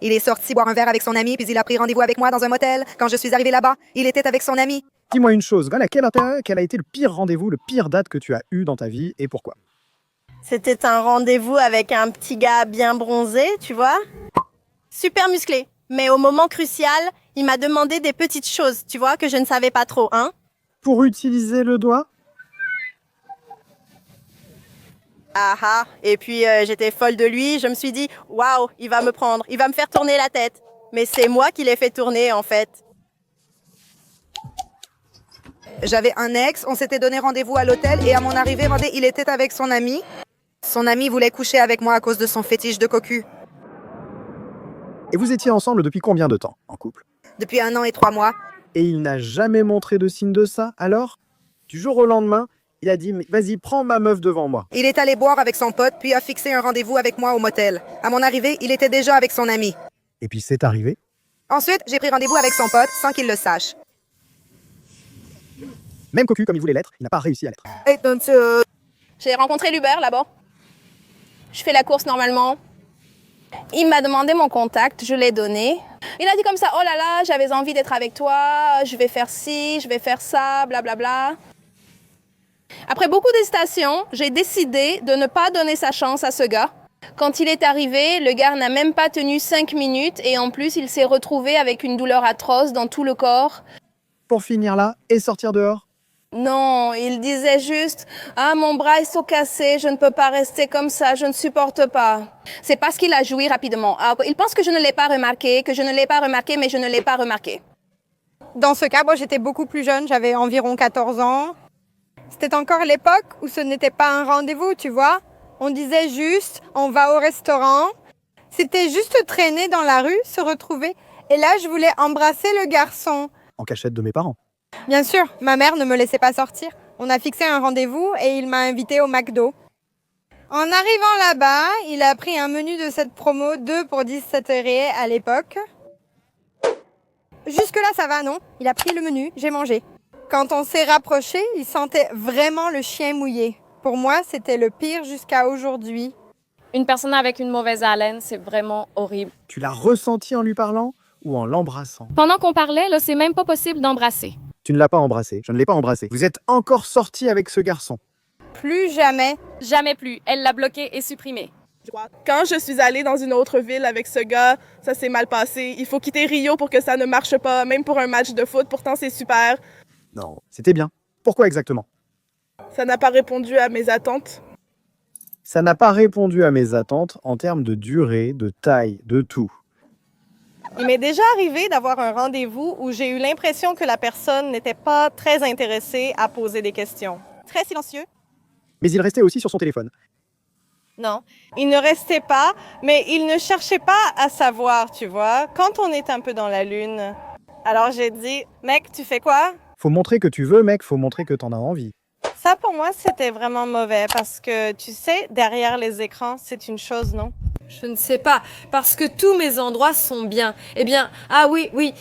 Il est sorti boire un verre avec son ami, puis il a pris rendez-vous avec moi dans un motel. Quand je suis arrivée là-bas, il était avec son ami. Dis-moi une chose, Gala, quel a été le pire rendez-vous, le pire date que tu as eu dans ta vie et pourquoi? C'était un rendez-vous avec un petit gars bien bronzé, tu vois. Super musclé. Mais au moment crucial, il m'a demandé des petites choses, tu vois, que je ne savais pas trop, hein. Pour utiliser le doigt? Ah ah. Et puis j'étais folle de lui, je me suis dit, waouh, il va me prendre, il va me faire tourner la tête. Mais c'est moi qui l'ai fait tourner en fait. J'avais un ex, on s'était donné rendez-vous à l'hôtel et à mon arrivée, il était avec son ami. Son ami voulait coucher avec moi à cause de son fétiche de cocu. Et vous étiez ensemble depuis combien de temps, en couple? Depuis 1 an et 3 mois. Et il n'a jamais montré de signe de ça, alors? Du jour au lendemain, il a dit « Vas-y, prends ma meuf devant moi ». Il est allé boire avec son pote, puis a fixé un rendez-vous avec moi au motel. À mon arrivée, il était déjà avec son ami. Et puis c'est arrivé. Ensuite, j'ai pris rendez-vous avec son pote sans qu'il le sache. Même cocu comme il voulait l'être, il n'a pas réussi à l'être. J'ai rencontré l'Uber là-bas. Je fais la course normalement. Il m'a demandé mon contact, je l'ai donné. Il a dit comme ça, oh là là, j'avais envie d'être avec toi, je vais faire ci, je vais faire ça, blablabla. Après beaucoup d'hésitations, j'ai décidé de ne pas donner sa chance à ce gars. Quand il est arrivé, le gars n'a même pas tenu 5 minutes et en plus, il s'est retrouvé avec une douleur atroce dans tout le corps. Pour finir là et sortir dehors? Non, il disait juste « Ah, mon bras est cassé, je ne peux pas rester comme ça, je ne supporte pas. » C'est parce qu'il a joui rapidement. Il pense que je ne l'ai pas remarqué, mais je ne l'ai pas remarqué. Dans ce cas, moi, j'étais beaucoup plus jeune, j'avais environ 14 ans. C'était encore l'époque où ce n'était pas un rendez-vous, tu vois. On disait juste « On va au restaurant ». C'était juste traîner dans la rue, se retrouver. Et là, je voulais embrasser le garçon. En cachette de mes parents. Bien sûr, ma mère ne me laissait pas sortir. On a fixé un rendez-vous et il m'a invité au McDo. En arrivant là-bas, il a pris un menu de cette promo 2 pour 17 € à l'époque. Jusque-là, ça va, non? Il a pris le menu, j'ai mangé. Quand on s'est rapproché, il sentait vraiment le chien mouillé. Pour moi, c'était le pire jusqu'à aujourd'hui. Une personne avec une mauvaise haleine, c'est vraiment horrible. Tu l'as ressenti en lui parlant ou en l'embrassant? Pendant qu'on parlait, là, c'est même pas possible d'embrasser. Tu ne l'as pas embrassé, je ne l'ai pas embrassé. Vous êtes encore sorti avec ce garçon? Plus jamais. Jamais plus. Elle l'a bloqué et supprimé. Quand je suis allée dans une autre ville avec ce gars, ça s'est mal passé. Il faut quitter Rio pour que ça ne marche pas, même pour un match de foot. Pourtant, c'est super. Non, c'était bien. Pourquoi exactement? Ça n'a pas répondu à mes attentes. Ça n'a pas répondu à mes attentes en termes de durée, de taille, de tout. Il m'est déjà arrivé d'avoir un rendez-vous où j'ai eu l'impression que la personne n'était pas très intéressée à poser des questions. Très silencieux. Mais il restait aussi sur son téléphone. Non, il ne restait pas, mais il ne cherchait pas à savoir, tu vois, quand on est un peu dans la lune. Alors j'ai dit, mec, tu fais quoi? Faut montrer que tu veux, mec, faut montrer que t'en as envie. Ça, pour moi, c'était vraiment mauvais parce que, tu sais, derrière les écrans, c'est une chose, non? Je ne sais pas, parce que tous mes endroits sont bien. Eh bien, ah oui, oui.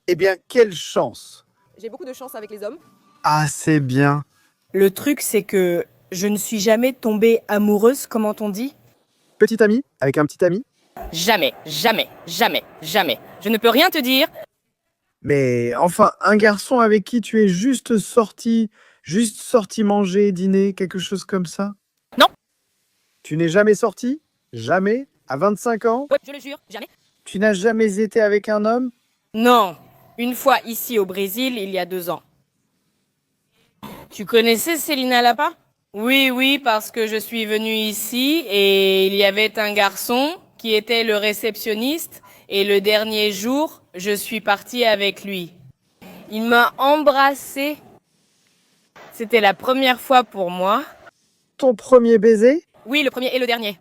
Eh bien, quelle chance! J'ai beaucoup de chance avec les hommes. Ah, c'est bien. Le truc, c'est que je ne suis jamais tombée amoureuse, comment on dit? Petit ami? Avec un petit ami? Jamais, jamais, jamais, jamais. Je ne peux rien te dire. Mais enfin, un garçon avec qui tu es juste sorti manger, dîner, quelque chose comme ça? Non. Tu n'es jamais sorti? Jamais? À 25 ans? Ouais, je le jure, jamais. Tu n'as jamais été avec un homme? Non, une fois ici au Brésil, il y a 2 ans. Tu connaissais Célina Lapa? Oui, oui, parce que je suis venue ici et il y avait un garçon qui était le réceptionniste et le dernier jour, je suis partie avec lui. Il m'a embrassée. C'était la première fois pour moi. Ton premier baiser? Oui, le premier et le dernier.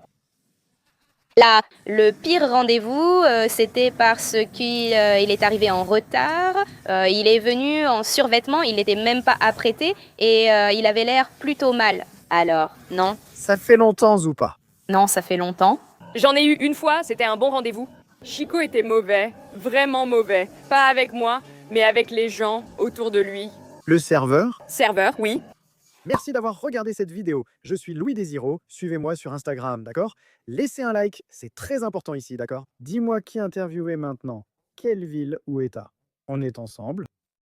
Là, le pire rendez-vous, c'était parce qu'il est arrivé en retard. Il est venu en survêtement, il n'était même pas apprêté et il avait l'air plutôt mal. Alors, non. Ça fait longtemps, Zoupa. Non, ça fait longtemps. J'en ai eu une fois, c'était un bon rendez-vous. Chico était mauvais, vraiment mauvais. Pas avec moi, mais avec les gens autour de lui. Le serveur? Serveur, oui. Merci d'avoir regardé cette vidéo. Je suis Louis Désiro. Suivez-moi sur Instagram, d'accord? Laissez un like, c'est très important ici, d'accord? Dis-moi qui interviewer maintenant. Quelle ville ou état? On est ensemble.